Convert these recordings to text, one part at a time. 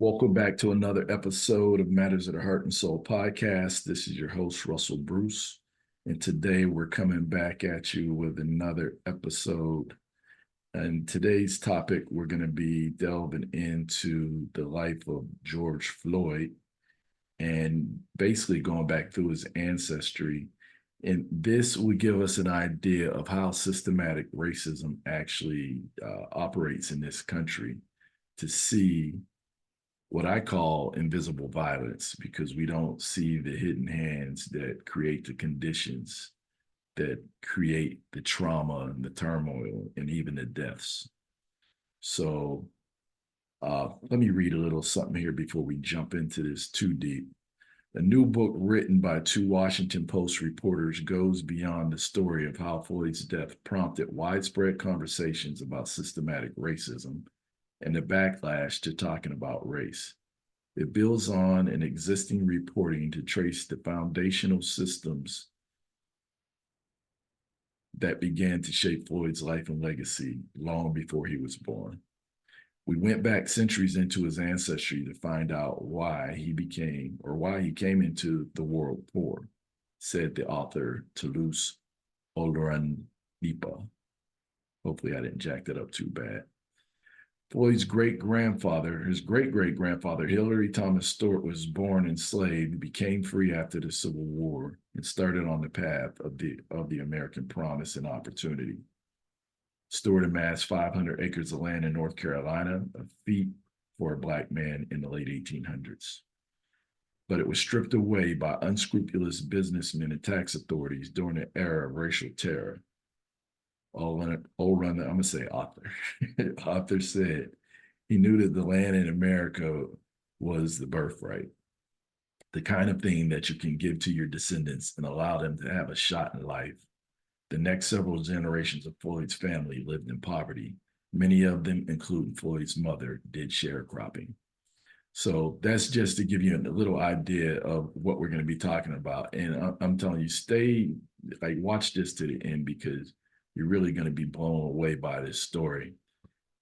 Welcome back to another episode of Matters of the Heart and Soul podcast. This is your host, Russell Bruce. And today we're coming back at you with another episode. And today's topic, we're going to be delving into the life of George Floyd and basically going back through his ancestry. And this will give us an idea of how systematic racism actually operates in this country, to see what I call invisible violence, because we don't see the hidden hands that create the conditions that create the trauma and the turmoil and even the deaths. So let me read a little something here before we jump into this too deep. A new book written by two Washington Post reporters goes beyond the story of how Floyd's death prompted widespread conversations about systematic racism and the backlash to talking about race. It builds on an existing reporting to trace the foundational systems that began to shape Floyd's life and legacy long before he was born. We went back centuries into his ancestry to find out why he came into the world poor, said the author Toulouse Olorunnipa. Hopefully I didn't jack that up too bad. Floyd's great-grandfather, his great-great-grandfather, Hilliery Thomas Stewart, was born enslaved, became free after the Civil War, and started on the path of the American promise and opportunity. Stewart amassed 500 acres of land in North Carolina, a feat for a Black man in the late 1800s. But it was stripped away by unscrupulous businessmen and tax authorities during the era of racial terror. I'm gonna say author. Author said he knew that the land in America was the birthright, the kind of thing that you can give to your descendants and allow them to have a shot in life. The next several generations of Floyd's family lived in poverty. Many of them, including Floyd's mother, did sharecropping. So that's just to give you a little idea of what we're going to be talking about. And I'm telling you, watch this to the end, because you're really going to be blown away by this story.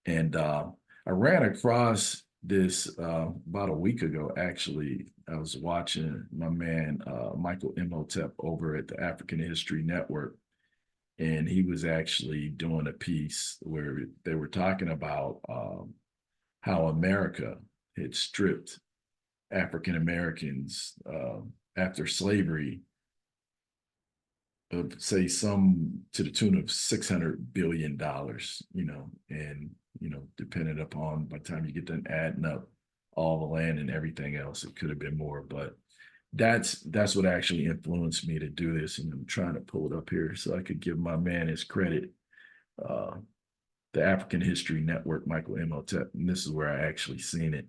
And I ran across this about a week ago, actually. I was watching my man, Michael Imhotep, over at the African History Network. And he was actually doing a piece where they were talking about how America had stripped African Americans after slavery of, say, some to the tune of $600 billion, and, depending upon, by the time you get done adding up all the land and everything else, it could have been more. But that's what actually influenced me to do this. And I'm trying to pull it up here so I could give my man his credit. The African History Network, Michael Imhotep, and this is where I actually seen it.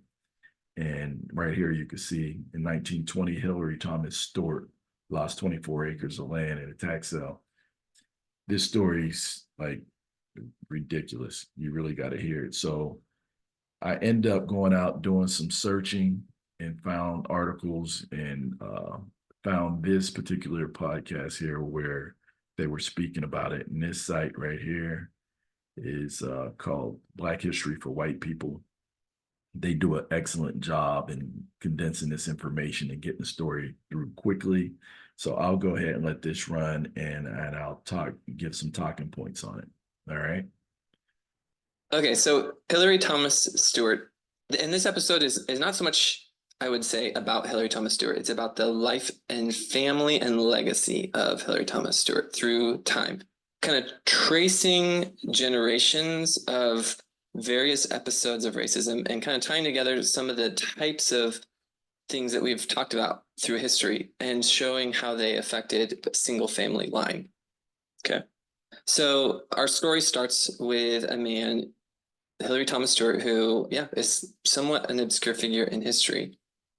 And right here you can see in 1920, Hilliery Thomas Stewart lost 24 acres of land in a tax sale. This story's like ridiculous. You really got to hear it. So I end up going out doing some searching and found articles, and found this particular podcast here where they were speaking about it. And this site right here is called Black History for White People. They do an excellent job in condensing this information and getting the story through quickly. So I'll go ahead and let this run, and I'll give some talking points on it. All right. Okay, so Hilliery Thomas Stewart, and this episode is not so much, I would say, about Hilliery Thomas Stewart. It's about the life and family and legacy of Hilliery Thomas Stewart through time, kind of tracing generations of various episodes of racism and kind of tying together some of the types of things that we've talked about through history and showing how they affected a single family line. Okay. So our story starts with a man, Hilliery Thomas Stewart, who, is somewhat an obscure figure in history,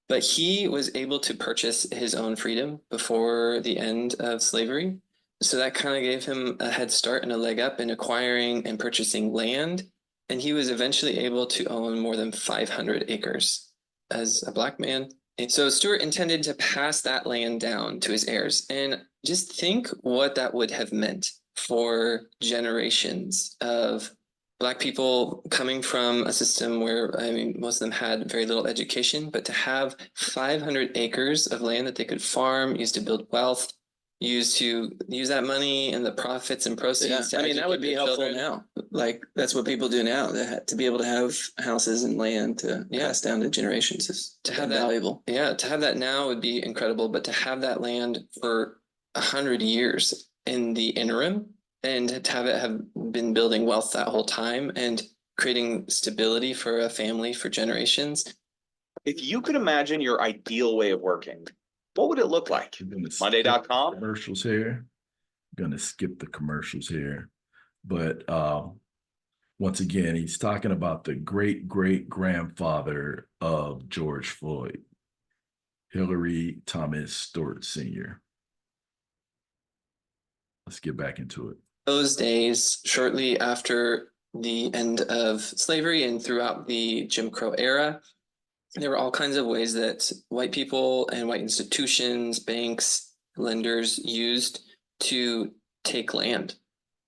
but he was able to purchase his own freedom before the end of slavery. So that kind of gave him a head start and a leg up in acquiring and purchasing land. And he was eventually able to own more than 500 acres as a Black man. And so Stewart intended to pass that land down to his heirs. And just think what that would have meant for generations of Black people coming from a system where, I mean, most of them had very little education, but to have 500 acres of land that they could farm, use to build wealth, use that money and the profits and proceeds. Yeah, I mean, that would be helpful now. Like, that's what people do now, to be able to have houses and land to pass down to generations is To have that valuable. Yeah, to have that now would be incredible, but to have that land for 100 years in the interim, and to have it have been building wealth that whole time and creating stability for a family for generations. If you could imagine your ideal way of working, what would it look like? Monday.com? Commercials here. I'm gonna skip the commercials here. But once again, he's talking about the great-great-grandfather of George Floyd, Hilliery Thomas Stewart Sr. Let's get back into it. Those days, shortly after the end of slavery and throughout the Jim Crow era, there were all kinds of ways that white people and white institutions, banks, lenders used to take land.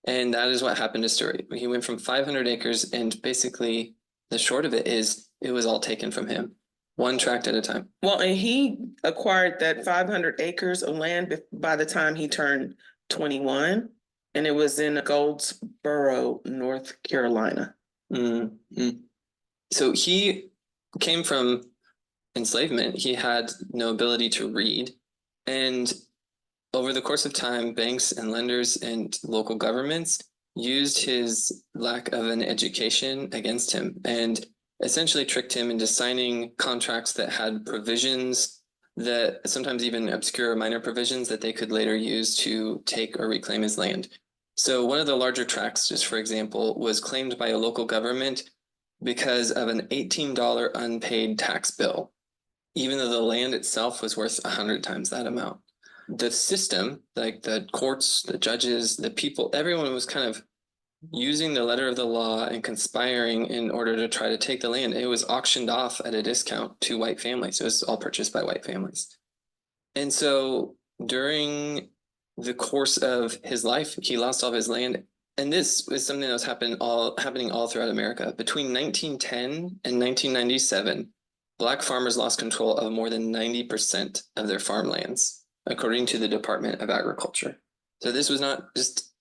And that is what happened to Stewart. He went from 500 acres, and basically the short of it is it was all taken from him, one tract at a time. Well, and he acquired that 500 acres of land by the time he turned 21, and it was in Goldsboro, North Carolina. Mm-hmm. So he came from enslavement. He had no ability to read. And over the course of time, banks and lenders and local governments used his lack of an education against him and essentially tricked him into signing contracts that had provisions that sometimes even obscure minor provisions that they could later use to take or reclaim his land. So one of the larger tracts, just for example, was claimed by a local government because of an $18 unpaid tax bill, even though the land itself was worth 100 times that amount. The system, like the courts, the judges, the people, everyone was kind of using the letter of the law and conspiring in order to try to take the land. It was auctioned off at a discount to white families. It was all purchased by white families. And so during the course of his life, he lost all of his land. And this was something that was happening all throughout America. Between 1910 and 1997, Black farmers lost control of more than 90% of their farmlands, according to the Department of Agriculture. So this was not just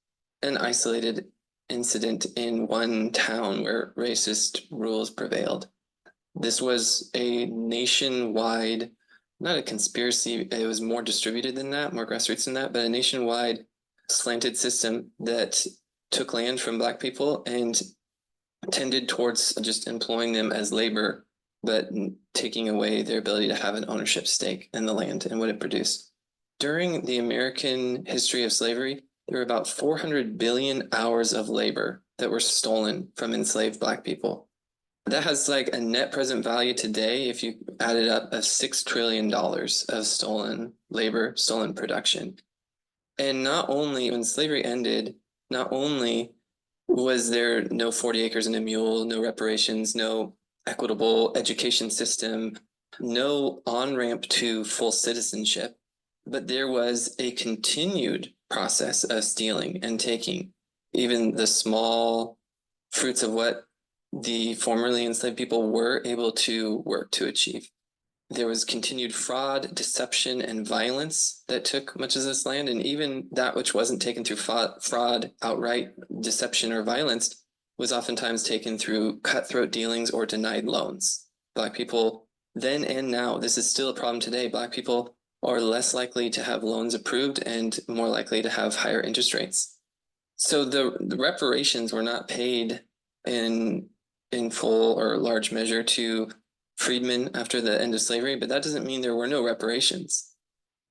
an isolated incident in one town where racist rules prevailed. This was a nationwide, not a conspiracy, it was more distributed than that, more grassroots than that, but a nationwide slanted system that took land from Black people and tended towards just employing them as labor, but taking away their ability to have an ownership stake in the land and what it produced. During the American history of slavery, there were about 400 billion hours of labor that were stolen from enslaved Black people. That has like a net present value today, if you add it up, of $6 trillion of stolen labor, stolen production. And not only when slavery ended, not only was there no 40 acres and a mule, no reparations, no equitable education system, no on-ramp to full citizenship, but there was a continued process of stealing and taking even the small fruits of what the formerly enslaved people were able to work to achieve. There was continued fraud, deception, and violence that took much of this land, and even that which wasn't taken through fraud, outright deception, or violence was oftentimes taken through cutthroat dealings or denied loans. Black people then and now, this is still a problem today, Black people are less likely to have loans approved and more likely to have higher interest rates. So the reparations were not paid in full or large measure to freedmen after the end of slavery, but that doesn't mean there were no reparations.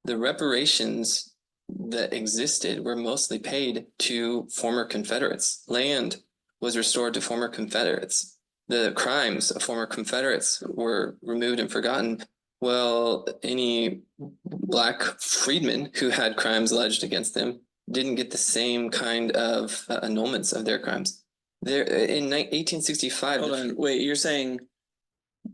The reparations that existed were mostly paid to former Confederates. Land was restored to former Confederates. The crimes of former Confederates were removed and forgotten. Well, any Black freedmen who had crimes alleged against them didn't get the same kind of annulments of their crimes. There in 1865. Hold on, wait, you're saying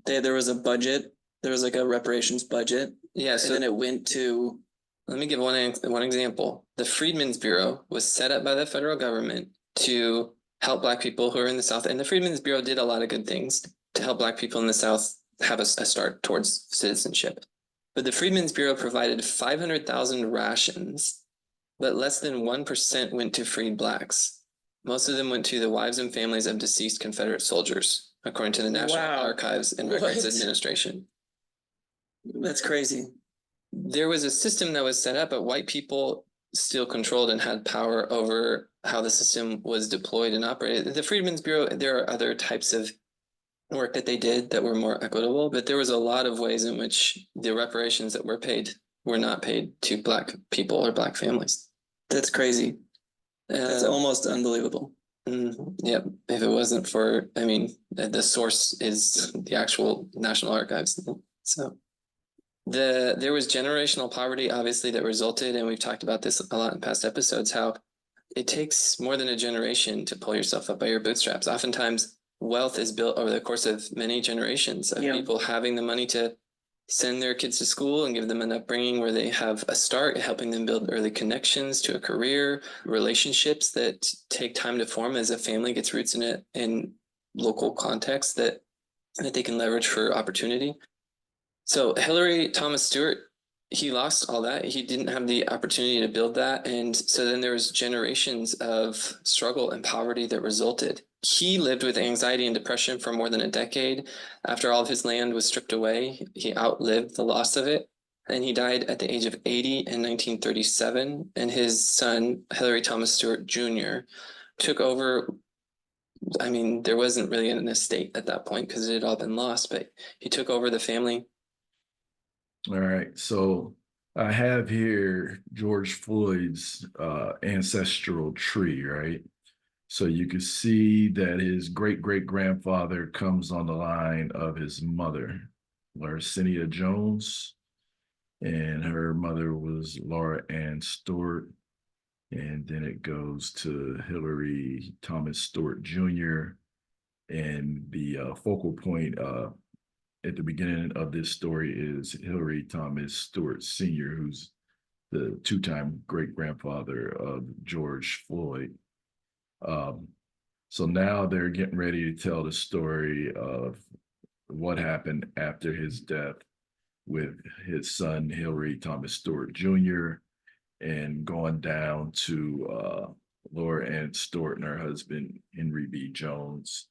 there was a budget, there was like a reparations budget, yeah, so and then it went to. Let me give one example. The Freedmen's Bureau was set up by the federal government to help Black people who are in the South. And the Freedmen's Bureau did a lot of good things to help Black people in the South have a start towards citizenship. But the Freedmen's Bureau provided 500,000 rations, but less than 1% went to freed Blacks. Most of them went to the wives and families of deceased Confederate soldiers, according to the National Wow. Archives and Records What? Administration. That's crazy. There was a system that was set up, but white people still controlled and had power over how the system was deployed and operated. The Freedmen's Bureau, there are other types of work that they did that were more equitable, but there was a lot of ways in which the reparations that were paid were not paid to Black people or Black families. That's crazy. That's almost unbelievable. Yep. If it wasn't for, I mean, the source is the actual National Archives. So there was generational poverty, obviously, that resulted, and we've talked about this a lot in past episodes, how it takes more than a generation to pull yourself up by your bootstraps. Oftentimes, wealth is built over the course of many generations of people having the money to send their kids to school and give them an upbringing where they have a start, helping them build early connections to a career, relationships that take time to form as a family gets roots in local context that they can leverage for opportunity. So Hilliery Thomas Stewart, he lost all that. He didn't have the opportunity to build that. And so then there was generations of struggle and poverty that resulted. He lived with anxiety and depression for more than a decade. After all of his land was stripped away, he outlived the loss of it. And he died at the age of 80 in 1937. And his son, Hilliery Thomas Stewart Jr., took over. I mean, there wasn't really an estate at that point because it had all been lost, but he took over the family. All right, so I have here George Floyd's ancestral tree, right? So you can see that his great-great-grandfather comes on the line of his mother, Larcinia Jones, and her mother was Laura Ann Stewart. And then it goes to Hilliery Thomas Stewart Jr. And the focal point at the beginning of this story is Hilliery Thomas Stewart Sr., who's the two-time great-grandfather of George Floyd. So now they're getting ready to tell the story of what happened after his death with his son, Hilliery Thomas Stewart Jr., and going down to Laura Ann Stewart and her husband, Henry B. Jones,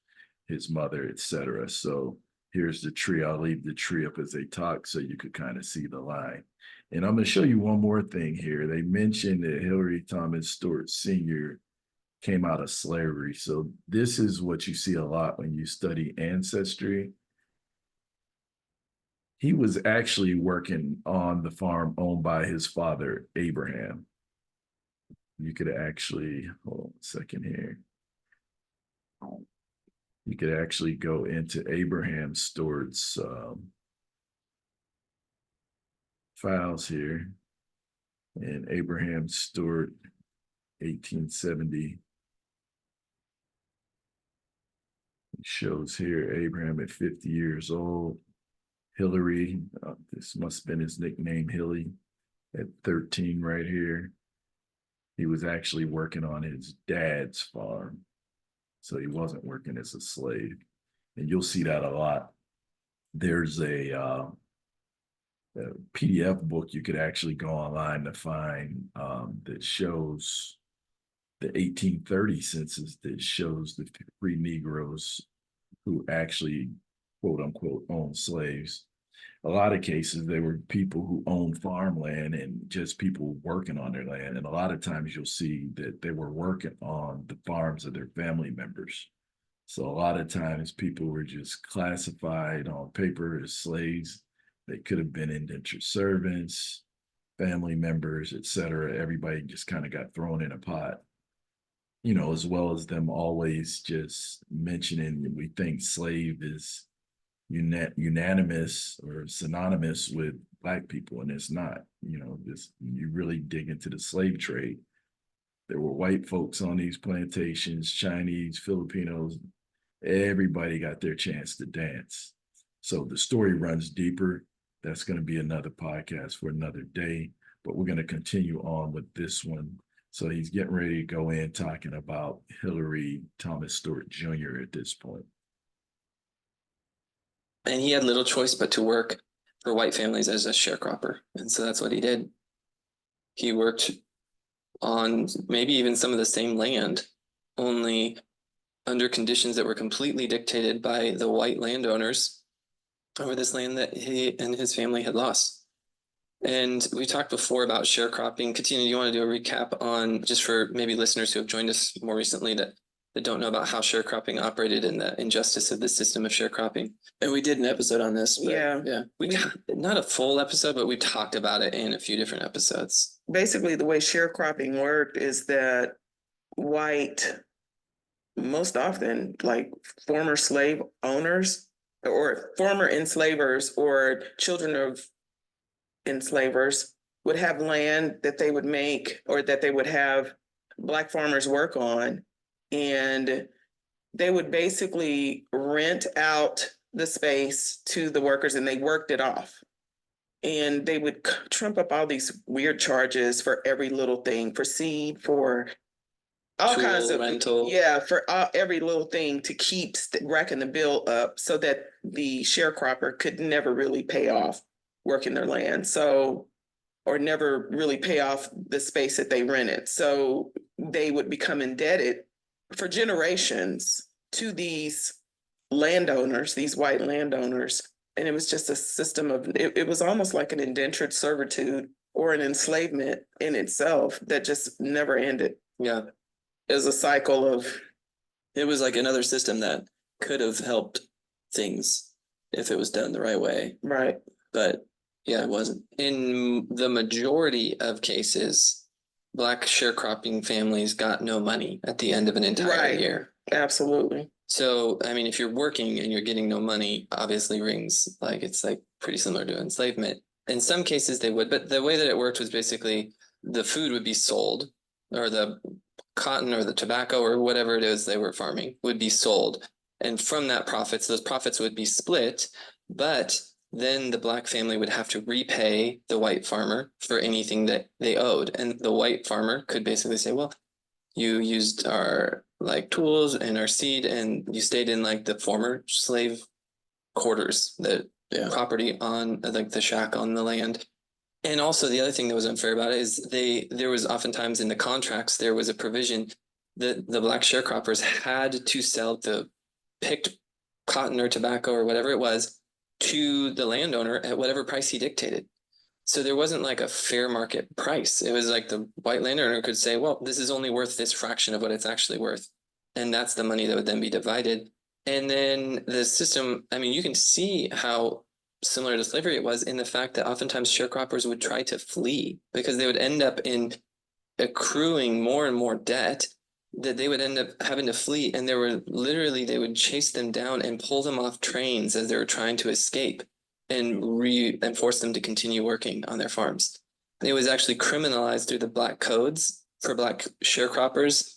his mother, etc. So here's the tree. I'll leave the tree up as they talk so you could kind of see the line. And I'm going to show you one more thing here. They mentioned that Hilliery Thomas Stewart Sr. came out of slavery. So this is what you see a lot when you study ancestry. He was actually working on the farm owned by his father, Abraham. You could actually, hold on a second here. You could actually go into Abraham Stewart's files here. And Abraham Stewart, 1870. It shows here Abraham at 50 years old. Hilliery, this must have been his nickname, Hilly, at 13 right here. He was actually working on his dad's farm. So he wasn't working as a slave. And you'll see that a lot. There's a PDF book you could actually go online to find that shows the 1830 census that shows the free Negroes who actually, quote unquote, owned slaves. A lot of cases, they were people who owned farmland and just people working on their land. And a lot of times you'll see that they were working on the farms of their family members. So a lot of times people were just classified on paper as slaves. They could have been indentured servants, family members, etc. Everybody just kind of got thrown in a pot, you know, as well as them always just mentioning, we think slave is unanimous or synonymous with Black people, and it's not. You know, this, you really dig into the slave trade, there were white folks on these plantations, Chinese, Filipinos, everybody got their chance to dance. So the story runs deeper. That's going to be another podcast for another day, but we're going to continue on with this one So he's getting ready to go in talking about Hilliery Thomas Stewart Jr. at this point. And he had little choice but to work for white families as a sharecropper. And so that's what he did. He worked on maybe even some of the same land, only under conditions that were completely dictated by the white landowners over this land that he and his family had lost. And we talked before about sharecropping. Katina, do you want to do a recap on, just for maybe listeners who have joined us more recently that don't know about how sharecropping operated and the injustice of the system of sharecropping? And we did an episode on this. But Yeah. Not a full episode, but we talked about it in a few different episodes. Basically, the way sharecropping worked is that white, most often, like former slave owners or former enslavers or children of enslavers would have land that they would make or that they would have Black farmers work on. And they would basically rent out the space to the workers and they worked it off. And they would trump up all these weird charges for every little thing, for seed, for all Tool kinds of rental. Yeah, for every little thing to keep racking the bill up so that the sharecropper could never really pay off working their land. So, or never really pay off the space that they rented. So they would become indebted for generations to these landowners, these white landowners. And it was just a system of, it was almost like an indentured servitude or an enslavement in itself that just never ended. Yeah. It was a cycle of. it was like another system that could have helped things if it was done the right way. Right. But Yeah, it wasn't. in the majority of cases, Black sharecropping families got no money at the end of an entire Right. year. Absolutely. So, I mean, if you're working and you're getting no money, obviously rings like it's like pretty similar to enslavement. In some cases they would, but the way that it worked was basically the food would be sold, or the cotton or the tobacco or whatever it is they were farming would be sold. And from that profits, those profits would be split, but then the Black family would have to repay the white farmer for anything that they owed. And the white farmer could basically say, well, you used our like tools and our seed and you stayed in like the former slave quarters, the property on like the shack on the land. And also the other thing that was unfair about it is there was oftentimes in the contracts, there was a provision that the Black sharecroppers had to sell the picked cotton or tobacco or whatever it was to the landowner at whatever price he dictated. So there wasn't like a fair market price. It was like the white landowner could say, well, this is only worth this fraction of what it's actually worth. And that's the money that would then be divided. And then the system, I mean, you can see how similar to slavery it was in the fact that oftentimes sharecroppers would try to flee because they would end up in accruing more and more debt that they would end up having to flee. And there were literally, they would chase them down and pull them off trains as they were trying to escape and force them to continue working on their farms. It was actually criminalized through the Black codes for Black sharecroppers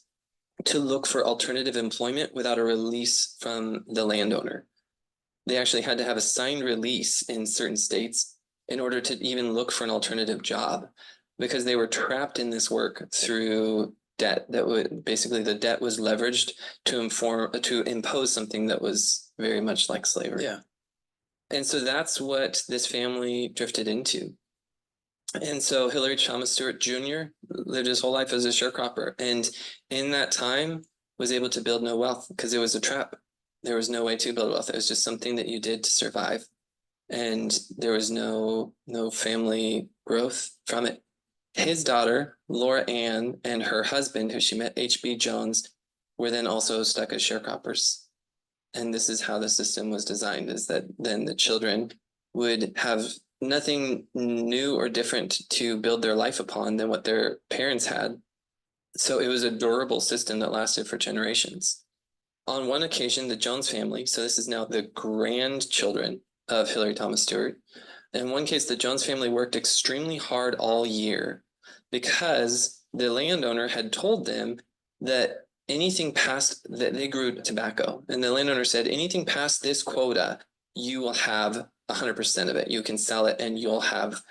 to look for alternative employment without a release from the landowner. They actually had to have a signed release in certain states in order to even look for an alternative job because they were trapped in this work through debt that would basically, the debt was leveraged to impose something that was very much like slavery. Yeah. And so that's what this family drifted into. And so Hilliery Thomas Stewart Jr. lived his whole life as a sharecropper. And in that time was able to build no wealth because it was a trap. There was no way to build wealth. It was just something that you did to survive. And there was no family growth from it. His daughter, Laura Ann, and her husband, who she met, H.B. Jones, were then also stuck as sharecroppers. And this is how the system was designed, is that then the children would have nothing new or different to build their life upon than what their parents had. So it was a durable system that lasted for generations. On one occasion, the Jones family, so this is now the grandchildren of Hilliery Thomas Stewart. In one case, the Jones family worked extremely hard all year because the landowner had told them that anything past that they grew tobacco. And the landowner said, anything past this quota, you will have 100% of it. You can sell it and you'll have,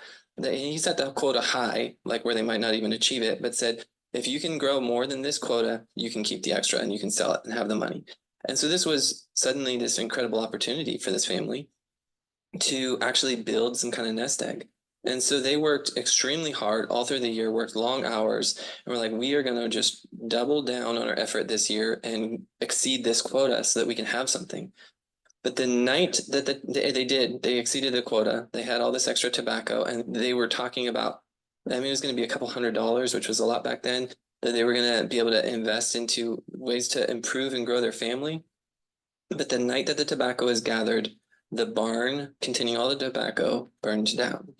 he set the quota high, like where they might not even achieve it, but said, if you can grow more than this quota, you can keep the extra and you can sell it and have the money. And so this was suddenly this incredible opportunity for this family to actually build some kind of nest egg. And so they worked extremely hard all through the year, worked long hours, and we're like, we are going to just double down on our effort this year and exceed this quota so that we can have something. But the night that they exceeded the quota, they had all this extra tobacco, and they were talking about, I mean, it was going to be a couple $100, which was a lot back then, that they were going to be able to invest into ways to improve and grow their family. But the night that the tobacco is gathered, the barn containing all the tobacco burned down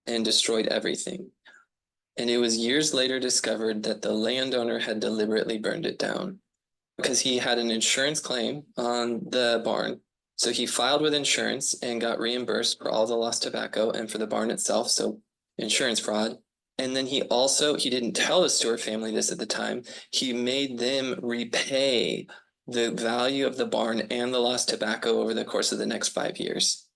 and destroyed everything. And it was years later discovered that the landowner had deliberately burned it down because he had an insurance claim on the barn. So he filed with insurance and got reimbursed for all the lost tobacco and for the barn itself. So insurance fraud. And then he didn't tell the Stewart family this at the time. He made them repay the value of the barn and the lost tobacco over the course of the next 5 years.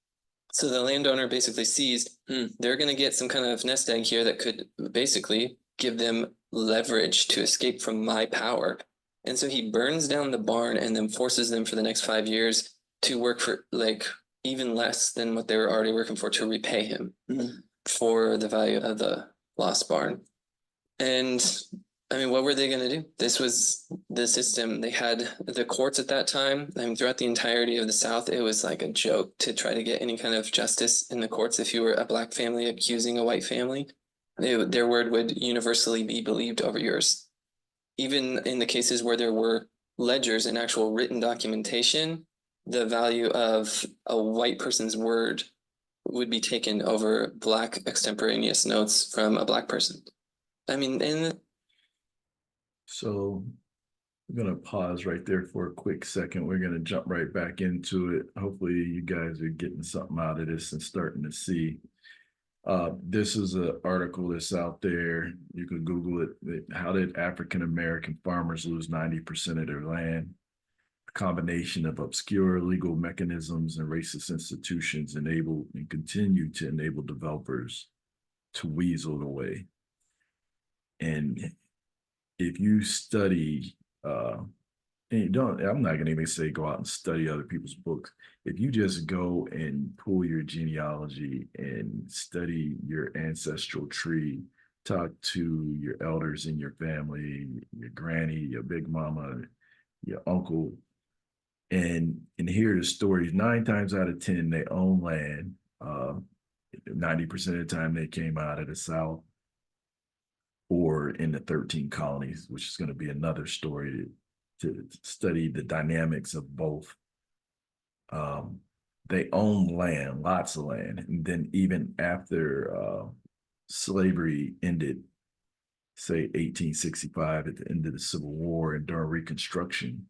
So the landowner basically sees, they're going to get some kind of nest egg here that could basically give them leverage to escape from my power. And so he burns down the barn and then forces them for the next 5 years to work for like even less than what they were already working for to repay him for the value of the lost barn. And I mean, what were they going to do? This was the system. They had the courts at that time. I mean, throughout the entirety of the South, it was like a joke to try to get any kind of justice in the courts. If you were a black family accusing a white family, their word would universally be believed over yours. Even in the cases where there were ledgers and actual written documentation, the value of a white person's word would be taken over black extemporaneous notes from a black person. I mean, and so I'm going to pause right there for a quick second. We're going to jump right back into it. Hopefully you guys are getting something out of this and starting to see. This is an article that's out there. You can Google it. How did African-American farmers lose 90% of their land? A combination of obscure legal mechanisms and racist institutions enabled and continue to enable developers to weasel away. And if you study, and you don't, I'm not gonna even say go out and study other people's books. If you just go and pull your genealogy and study your ancestral tree, talk to your elders in your family, your granny, your big mama, your uncle, and hear the stories, 9 times out of 10, they own land. 90% of the time they came out of the South or in the 13 colonies, which is going to be another story to study the dynamics of both. They own land, lots of land. And then even after slavery ended, say 1865, at the end of the Civil War and during Reconstruction,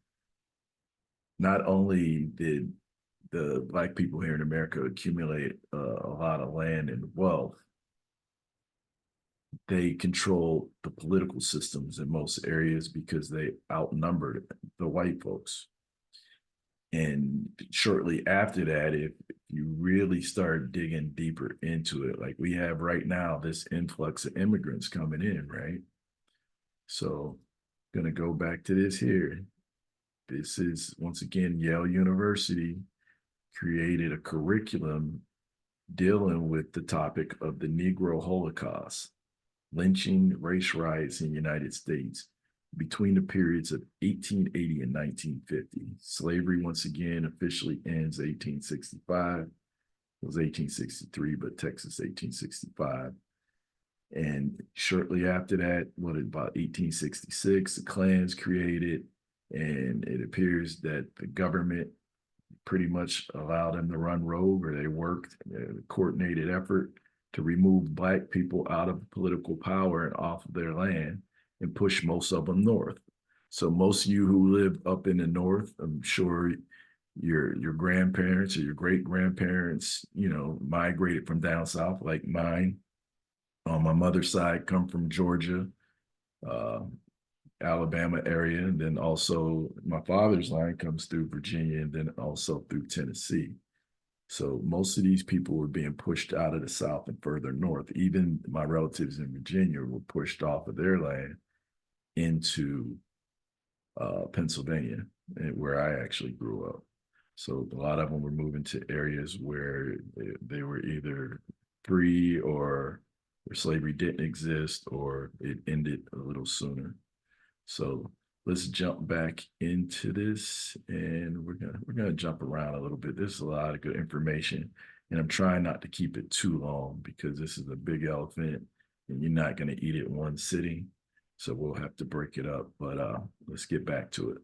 not only did the Black people here in America accumulate a lot of land and wealth, they controlled the political systems in most areas because they outnumbered the white folks. And shortly after that, if you really start digging deeper into it, like we have right now, this influx of immigrants coming in, right? So I'm gonna go back to this here. This is, once again, Yale University created a curriculum dealing with the topic of the Negro Holocaust, lynching, race riots in the United States between the periods of 1880 and 1950. Slavery, once again, officially ends 1865. It was 1863, but Texas 1865. And shortly after that, about 1866, the Klan's created, and it appears that the government pretty much allowed them to run rogue, or they worked a coordinated effort to remove Black people out of political power and off of their land and push most of them north. So most of you who live up in the north, I'm sure your grandparents or your great grandparents, migrated from down south, like mine. On my mother's side, come from Georgia, Alabama area, and then also my father's line comes through Virginia and then also through Tennessee. So most of these people were being pushed out of the South and further north. Even my relatives in Virginia were pushed off of their land into Pennsylvania, where I actually grew up. So a lot of them were moving to areas where they were either free or slavery didn't exist or it ended a little sooner. So let's jump back into this, and we're gonna jump around a little bit. There's a lot of good information, and I'm trying not to keep it too long because this is a big elephant, and you're not gonna eat it in one sitting. So we'll have to break it up. But let's get back to it.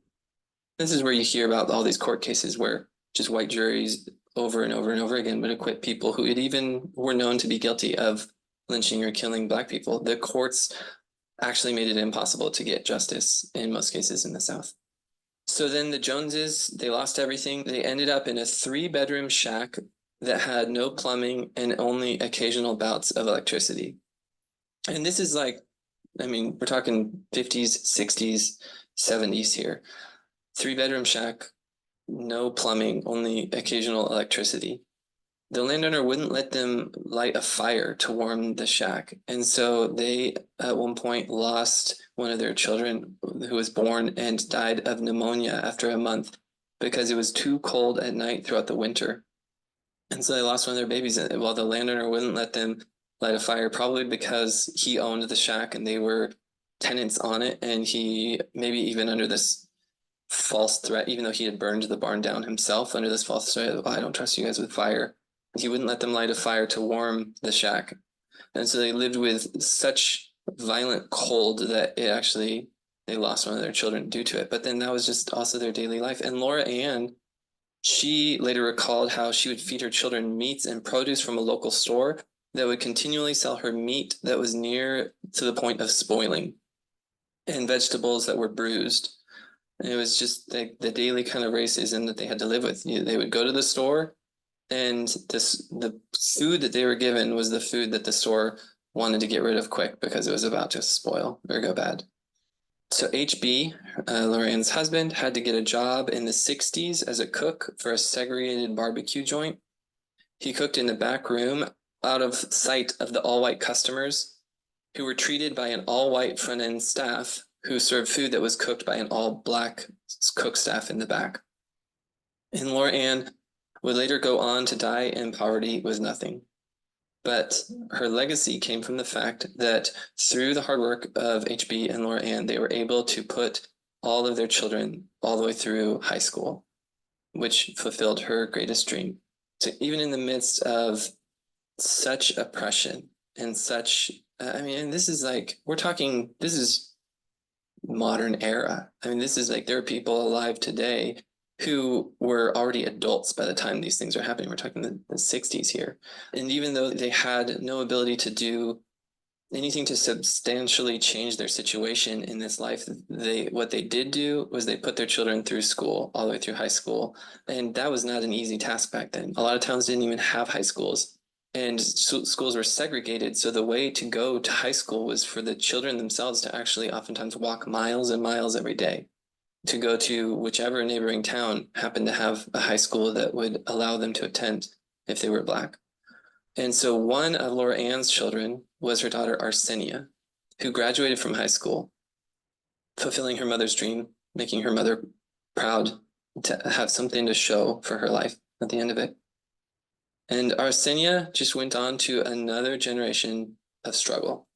This is where you hear about all these court cases where just white juries over and over and over again would acquit people who had even were known to be guilty of lynching or killing Black people. The courts actually made it impossible to get justice in most cases in the South. So then the Joneses, they lost everything. They ended up in a 3-bedroom shack that had no plumbing and only occasional bouts of electricity. And this is like, I mean, we're talking 50s, 60s, 70s here. 3-bedroom shack, no plumbing, only occasional electricity. The landowner wouldn't let them light a fire to warm the shack. And so they, at one point, lost one of their children who was born and died of pneumonia after a month because it was too cold at night throughout the winter. And so they lost one of their babies while the landowner wouldn't let them light a fire, probably because he owned the shack and they were tenants on it. And he, maybe even under this false threat, even though he had burned the barn down himself, under this false threat of, I don't trust you guys with fire, he wouldn't let them light a fire to warm the shack. And so they lived with such violent cold that it actually, they lost one of their children due to it. But then that was just also their daily life. And Laura Ann, she later recalled how she would feed her children meats and produce from a local store that would continually sell her meat that was near to the point of spoiling, and vegetables that were bruised. And it was just the daily kind of racism that they had to live with. They would go to the store, and the food that they were given was the food that the store wanted to get rid of quick because it was about to spoil or go bad. So HB, Laura Ann's husband, had to get a job in the 60s as a cook for a segregated barbecue joint. He cooked in the back room out of sight of the all-white customers who were treated by an all-white front-end staff who served food that was cooked by an all-Black cook staff in the back. And Laura Ann would later go on to die in poverty with nothing. But her legacy came from the fact that through the hard work of HB and Laura Ann, they were able to put all of their children all the way through high school, which fulfilled her greatest dream. So even in the midst of such oppression and such, I mean, and this is like, we're talking, this is modern era. I mean, this is like, there are people alive today who were already adults by the time these things are happening. We're talking the 60s here. And even though they had no ability to do anything to substantially change their situation in this life, what they did do was they put their children through school, all the way through high school. And that was not an easy task back then. A lot of towns didn't even have high schools, and schools were segregated. So the way to go to high school was for the children themselves to actually oftentimes walk miles and miles every day to go to whichever neighboring town happened to have a high school that would allow them to attend if they were Black. And so one of Laura Ann's children was her daughter Arsenia, who graduated from high school, fulfilling her mother's dream, making her mother proud to have something to show for her life at the end of it. And Arsenia just went on to another generation of struggle.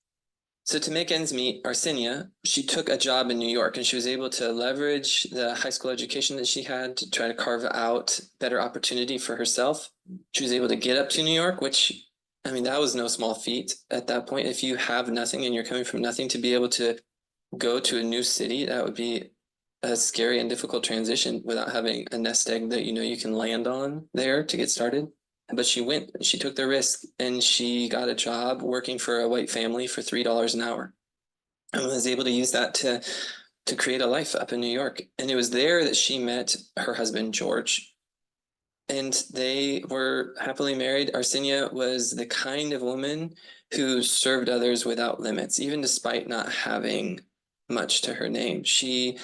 So to make ends meet, Arsenia, she took a job in New York, and she was able to leverage the high school education that she had to try to carve out better opportunity for herself. She was able to get up to New York, which, I mean, that was no small feat at that point. If you have nothing and you're coming from nothing, to be able to go to a new city, that would be a scary and difficult transition without having a nest egg that you can land on there to get started. But she went, she took the risk, and she got a job working for a white family for $3 an hour, and was able to use that to create a life up in New York. And it was there that she met her husband, George, and they were happily married. Arsenia was the kind of woman who served others without limits, even despite not having much to her name. She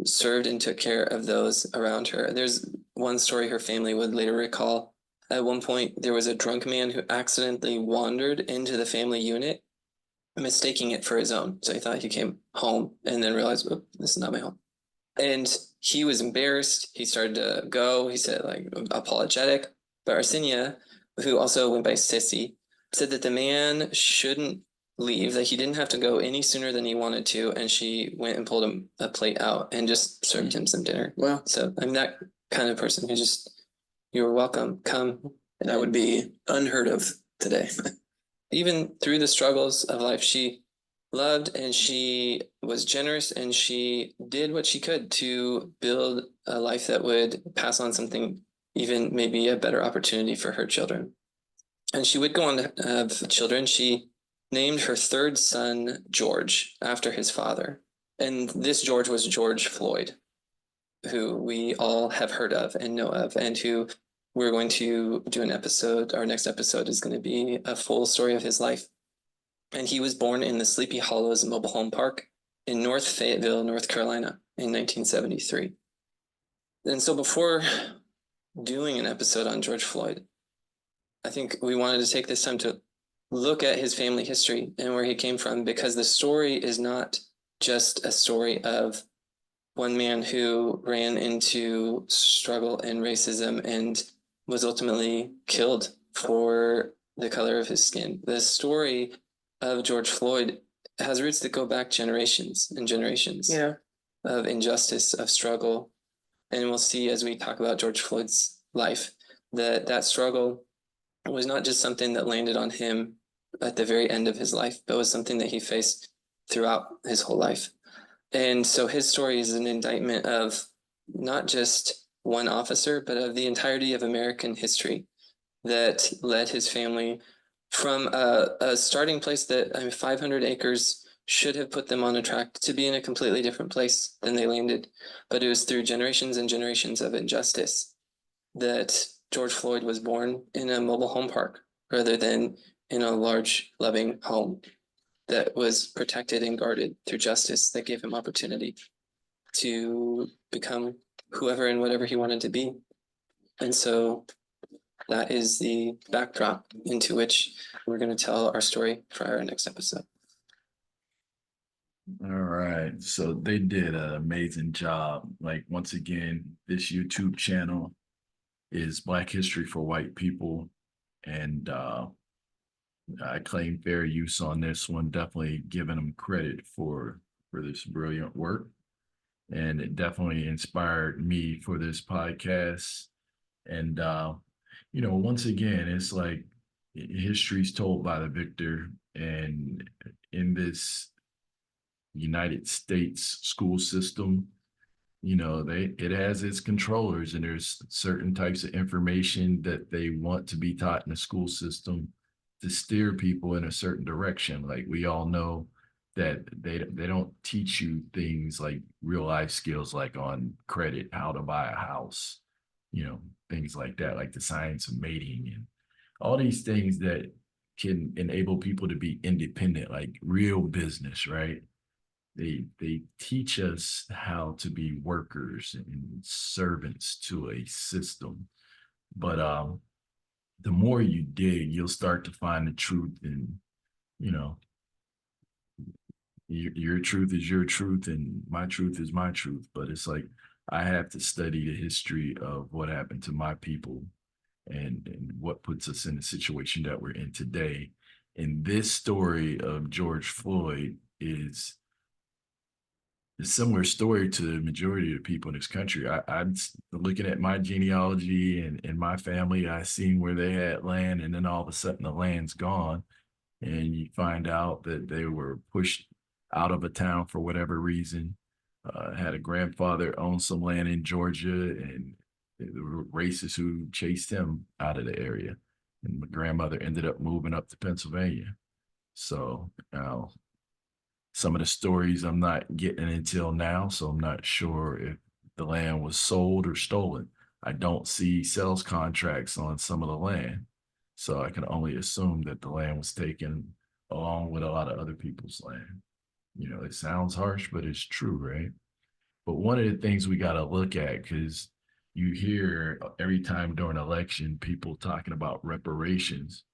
served and took care of those around her. There's one story her family would later recall. At one point, there was a drunk man who accidentally wandered into the family unit mistaking it for his own. So he thought he came home and then realized, oh, this is not my home. And he was embarrassed. He started to go. He said, like, apologetic. But Arsenia, who also went by Sissy, said that the man shouldn't leave, that he didn't have to go any sooner than he wanted to. And she went and pulled him a plate out and just served him some dinner. Well, So I'm that kind of person who just, you're welcome, come. that would be unheard of today. Even through the struggles of life, she loved and she was generous and she did what she could to build a life that would pass on something, even maybe a better opportunity for her children. And she would go on to have children. She named her third son George after his father. And this George was George Floyd, who we all have heard of and know of, and who we're going to do an episode. Our next episode is going to be a full story of his life. And he was born in the Sleepy Hollows Mobile Home Park in North Fayetteville, North Carolina in 1973. And so before doing an episode on George Floyd, I think we wanted to take this time to look at his family history and where he came from, because the story is not just a story of one man who ran into struggle and racism and was ultimately killed for the color of his skin. The story of George Floyd has roots that go back generations and generations of injustice, of struggle. And we'll see as we talk about George Floyd's life that that struggle was not just something that landed on him at the very end of his life, but was something that he faced throughout his whole life. And so his story is an indictment of not just one officer, but of the entirety of American history that led his family from a starting place that 500 acres should have put them on a track to be in a completely different place than they landed. But it was through generations and generations of injustice that George Floyd was born in a mobile home park rather than in a large, loving home that was protected and guarded through justice that gave him opportunity to become whoever and whatever he wanted to be. And so that is the backdrop into which we're going to tell our story for our next episode. All right. So they did an amazing job. Like, once again, this YouTube channel is Black History for White People. And I claim fair use on this one, definitely giving them credit for this brilliant work. And it definitely inspired me for this podcast. And, once again, it's like history's told by the victor. And in this United States school system, it has its controllers, and there's certain types of information that they want to be taught in the school system to steer people in a certain direction. Like, we all know that they don't teach you things like real life skills, like on credit, how to buy a house, things like that, like the science of mating and all these things that can enable people to be independent, like real business, right? They teach us how to be workers and servants to a system. But the more you dig, you'll start to find the truth. And your truth is your truth and my truth is my truth. But it's like, I have to study the history of what happened to my people and what puts us in the situation that we're in today. And this story of George Floyd is a similar story to the majority of the people in this country. I'm looking at my genealogy and my family. I seen where they had land, and then all of a sudden the land's gone, and you find out that they were pushed out of a town for whatever reason. Had a grandfather own some land in Georgia, and there were racists who chased him out of the area, and my grandmother ended up moving up to Pennsylvania. So now, some of the stories I'm not getting until now, so I'm not sure if the land was sold or stolen. I don't see sales contracts on some of the land, so I can only assume that the land was taken along with a lot of other people's land. It sounds harsh, but it's true, right? But one of the things we got to look at, because you hear every time during election people talking about reparations,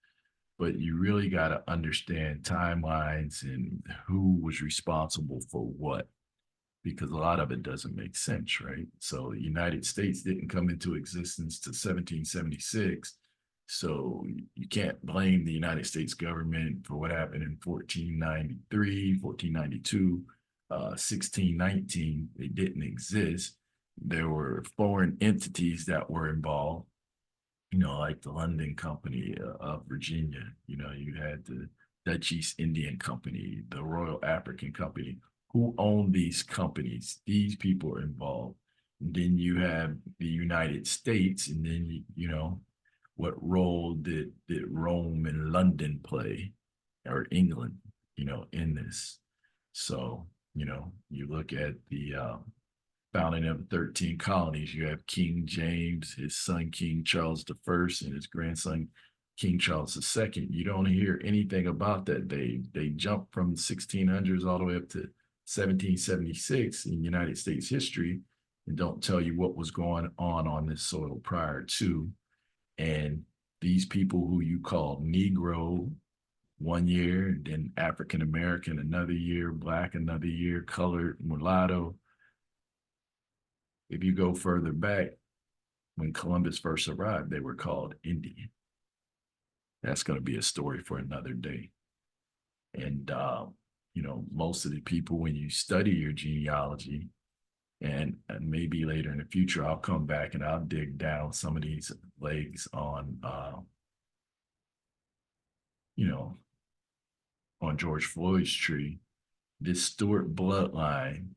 but you really got to understand timelines and who was responsible for what, because a lot of it doesn't make sense, right? So the United States didn't come into existence to 1776. So you can't blame the United States government for what happened in 1493, 1492, 1619. They didn't exist. There were foreign entities that were involved, like the London Company of Virginia. You had the Dutch East Indian Company, the Royal African Company. Who owned these companies? These people are involved. And then you have the United States, and then what role did Rome and London play, or England, in this? So, you look at the founding of 13 colonies. You have King James, his son King Charles I, and his grandson King Charles II. You don't hear anything about that. They jump from the 1600s all the way up to 1776 in United States history, and don't tell you what was going on this soil prior to. And these people who you call Negro one year, then African American another year, Black another year, colored, mulatto. If you go further back, when Columbus first arrived, they were called Indian. That's going to be a story for another day. And, most of the people, when you study your genealogy, and maybe later in the future, I'll come back and I'll dig down some of these legs on, on George Floyd's tree. This Stewart bloodline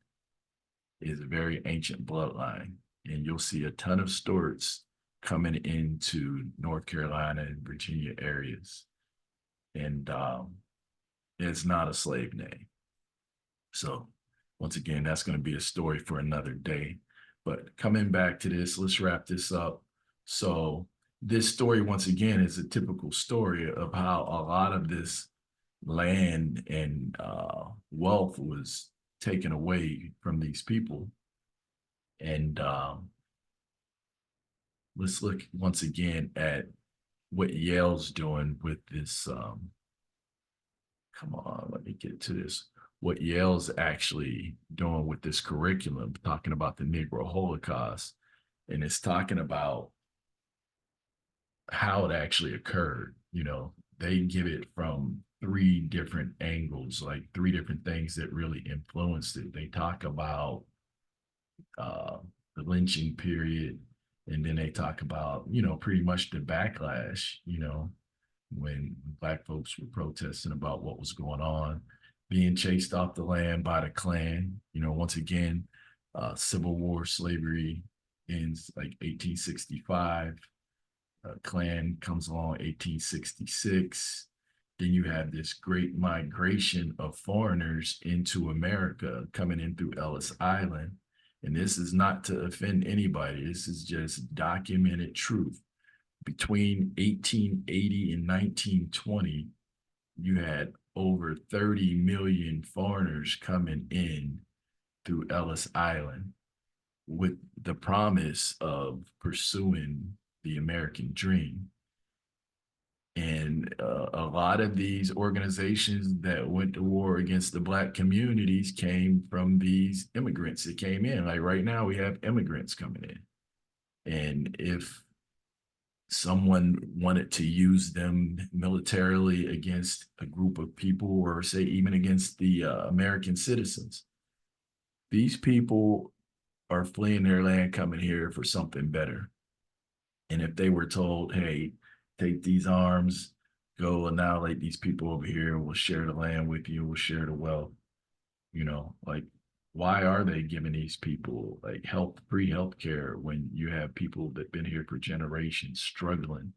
is a very ancient bloodline, and you'll see a ton of Stewarts coming into North Carolina and Virginia areas. And it's not a slave name. So once again, that's going to be a story for another day. But coming back to this, let's wrap this up. So this story, once again, is a typical story of how a lot of this land and wealth was taken away from these people. And let's look once again at what Yale's doing with this. Come on, let me get to this. What Yale's actually doing with this curriculum, talking about the Negro Holocaust, and it's talking about how it actually occurred. They give it from 3 different angles, like 3 different things that really influenced it. They talk about the lynching period, and then they talk about, pretty much the backlash, when Black folks were protesting about what was going on, being chased off the land by the Klan. Once again, Civil War, slavery ends like 1865. Klan comes along 1866. Then you have this great migration of foreigners into America coming in through Ellis Island. And this is not to offend anybody. This is just documented truth. Between 1880 and 1920, you had over 30 million foreigners coming in through Ellis Island with the promise of pursuing the American dream. And a lot of these organizations that went to war against the Black communities came from these immigrants that came in. Like right now, we have immigrants coming in. And if someone wanted to use them militarily against a group of people, or say even against the American citizens, these people are fleeing their land, coming here for something better. And if they were told, hey, take these arms, go annihilate these people over here, and we'll share the land with you, we'll share the wealth, like, why are they giving these people like free healthcare when you have people that been here for generations struggling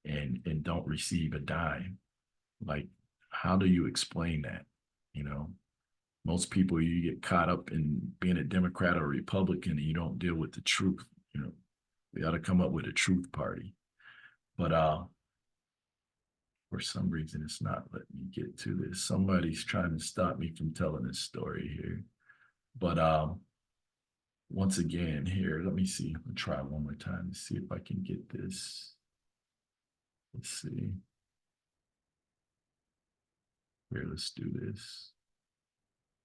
and don't receive a dime? Like, how do you explain that? Most people, you get caught up in being a Democrat or Republican and you don't deal with the truth. We ought to come up with a truth party. But for some reason, it's not letting me get to this. Somebody's trying to stop me from telling this story here. But once again, here, let me see. I'll try one more time to see if I can get this. Let's see. Here, let's do this.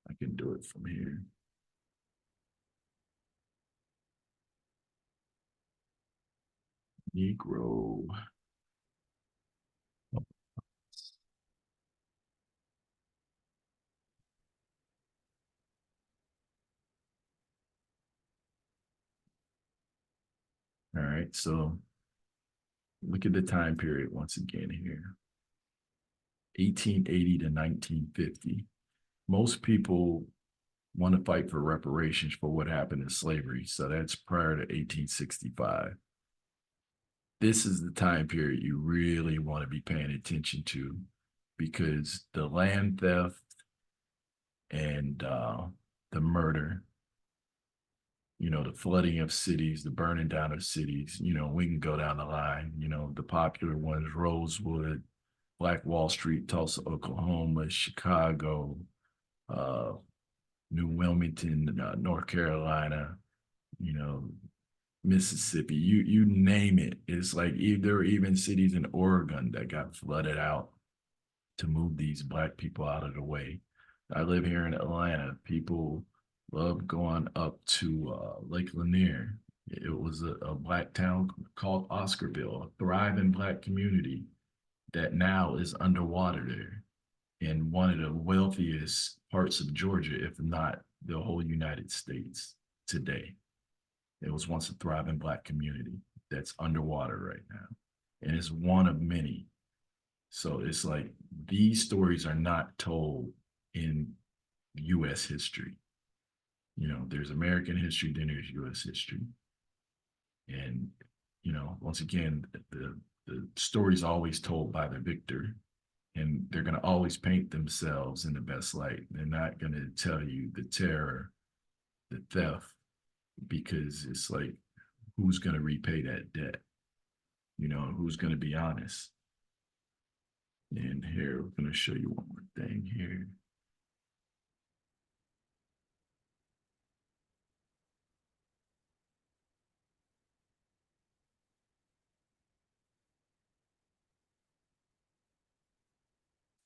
I can do it from here. Negro. All right, so look at the time period once again here. 1880 to 1950. Most people want to fight for reparations for what happened in slavery. So that's prior to 1865. This is the time period you really want to be paying attention to, because the land theft and the murder, the flooding of cities, the burning down of cities, we can go down the line. The popular ones: Rosewood, Black Wall Street, Tulsa, Oklahoma, Chicago, New Wilmington, North Carolina, Mississippi, you name it. It's like there were even cities in Oregon that got flooded out to move these Black people out of the way. I live here in Atlanta. People love going up to Lake Lanier. It was a Black town called Oscarville, a thriving Black community that now is underwater there, in one of the wealthiest parts of Georgia, if not the whole United States today. It was once a thriving Black community that's underwater right now. And it's one of many. So it's like these stories are not told in US history. There's American history, then there's US history. And, once again, the story's always told by the victor. And they're going to always paint themselves in the best light. They're not going to tell you the terror, the theft, because it's like, who's going to repay that debt? Who's going to be honest? And here, we're going to show you one more thing here.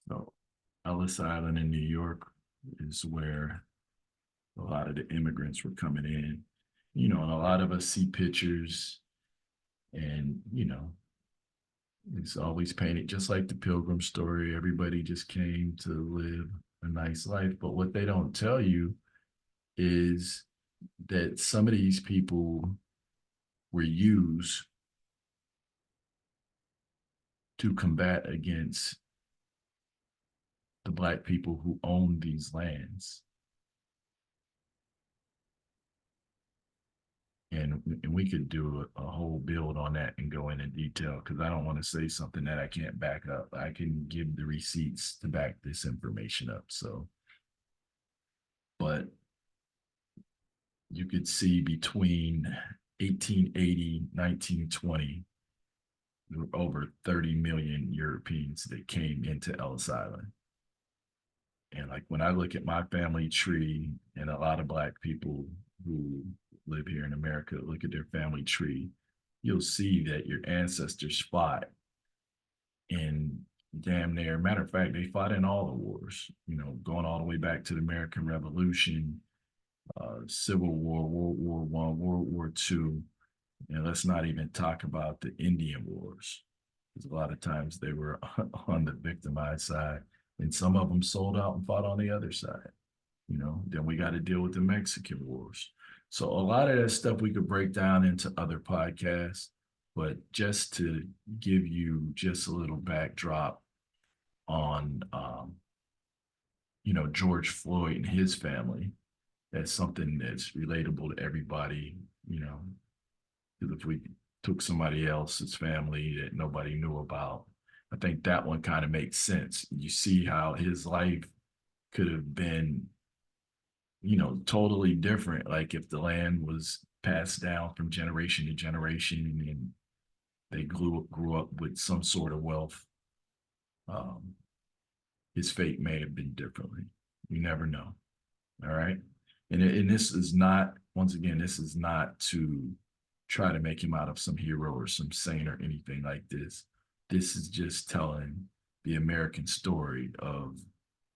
So Ellis Island in New York is where a lot of the immigrants were coming in, and a lot of us see pictures, and, it's always painted just like the Pilgrim story. Everybody just came to live a nice life. But what they don't tell you is that some of these people were used to combat against the Black people who own these lands. And we could do a whole build on that and go into detail, because I don't want to say something that I can't back up. I can give the receipts to back this information up. So, but you could see between 1880, 1920, there were over 30 million Europeans that came into Ellis Island. And like when I look at my family tree, and a lot of Black people who live here in America, look at their family tree, you'll see that your ancestors fought in damn near, matter of fact, they fought in all the wars, going all the way back to the American Revolution, Civil War, World War I, World War II. And let's not even talk about the Indian Wars, because a lot of times they were on the victimized side, and some of them sold out and fought on the other side. Then we got to deal with the Mexican Wars. So a lot of that stuff we could break down into other podcasts, but just to give you just a little backdrop on, George Floyd and his family, that's something that's relatable to everybody, because if we took somebody else's family that nobody knew about, I think that one kind of makes sense. You see how his life could have been, totally different. Like if the land was passed down from generation to generation and they grew up with some sort of wealth, his fate may have been differently. You never know. All right. And this is not, once again, this is not to try to make him out of some hero or some saint or anything like this. This is just telling the American story of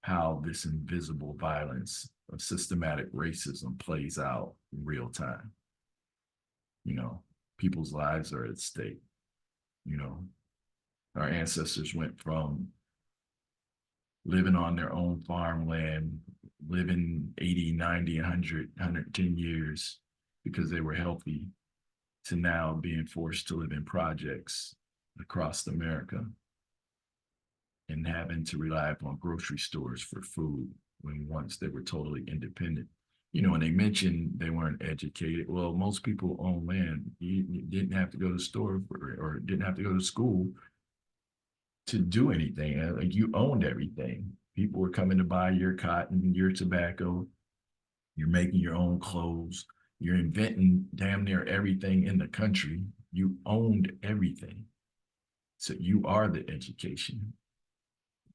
how this invisible violence of systematic racism plays out in real time. You know, people's lives are at stake. You know, our ancestors went from living on their own farmland, living 80, 90, 100, 110 years because they were healthy, to now being forced to live in projects across America and having to rely upon grocery stores for food when once they were totally independent. You know, and they mentioned they weren't educated. Well, most people own land. You didn't have to go to the store or didn't have to go to school to do anything. Like, you owned everything. People were coming to buy your cotton, your tobacco. You're making your own clothes. You're inventing damn near everything in the country. You owned everything. So you are the education.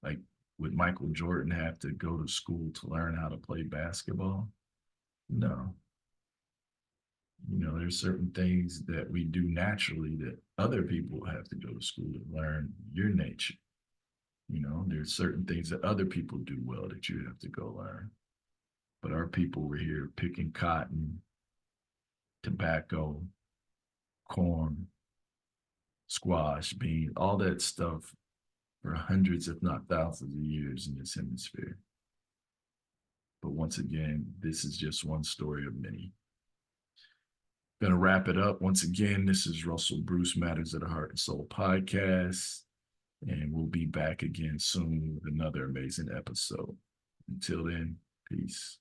Like, would Michael Jordan have to go to school to learn how to play basketball? No. You know, there's certain things that we do naturally that other people have to go to school to learn your nature. You know, there's certain things that other people do well that you have to go learn. But our people were here picking cotton, tobacco, corn, squash, beans, all that stuff for hundreds, if not thousands of years in this hemisphere. But once again, this is just one story of many. Gonna wrap it up. Once again, this is Russell Bruce, Matters of the Heart and Soul podcast, and we'll be back again soon with another amazing episode. Until then, peace.